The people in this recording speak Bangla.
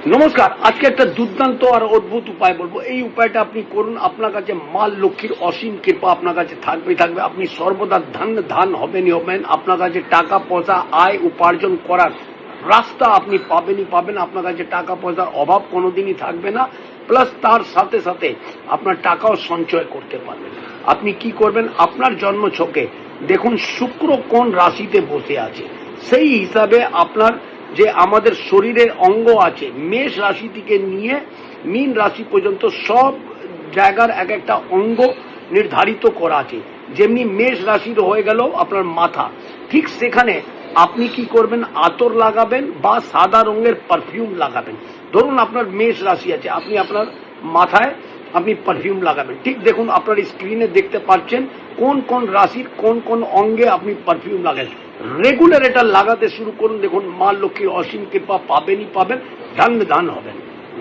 নমস্কার। আজকে একটা দুর্দান্ত আর অদ্ভুত উপায় বলবো। এই উপায়টা আপনি করুন, আপনার কাছে মা লক্ষ্মীর অসীম কৃপা আপনার কাছে থাকবেই থাকবে। আপনি সর্বদা ধান হবেনই হবেন। আপনার কাছে টাকা পয়সা আয় উপার্জন করার রাস্তা আপনি পাবেনই পাবেন। আপনার কাছে টাকা পয়সার অভাব কোনোদিনই থাকবে না। প্লাস তার সাথে সাথে আপনার টাকাও সঞ্চয় করতে পারবেন। আপনি কি করবেন, আপনার জন্ম ছকে দেখুন শুক্র কোন রাশিতে বসে আছে, সেই হিসাবে আপনার যে আমাদের শরীরের অঙ্গ আছে মেষ রাশি থেকে নিয়ে মীন রাশি পর্যন্ত সব জায়গার এক একটা অঙ্গ নির্ধারিত করা আছে। যেমনি মেষ রাশির হয়ে গেল আপনার মাথা, ঠিক সেখানে আপনি কি করবেন, আতর লাগাবেন বা সাদা রঙের পারফিউম লাগাবেন। ধরুন আপনার মেষ রাশি আছে, আপনি আপনার মাথায় আপনি পারফিউম লাগাবেন। ঠিক দেখুন আপনার স্ক্রিনে দেখতে পাচ্ছেন কোন কোন রাশির কোন কোন অঙ্গে আপনি পারফিউম লাগান। রেগুলার এটা লাগাতে শুরু করুন, দেখুন মা লক্ষ্মীর অসীম কৃপা পাবেনই পাবেন, ধান হবেন।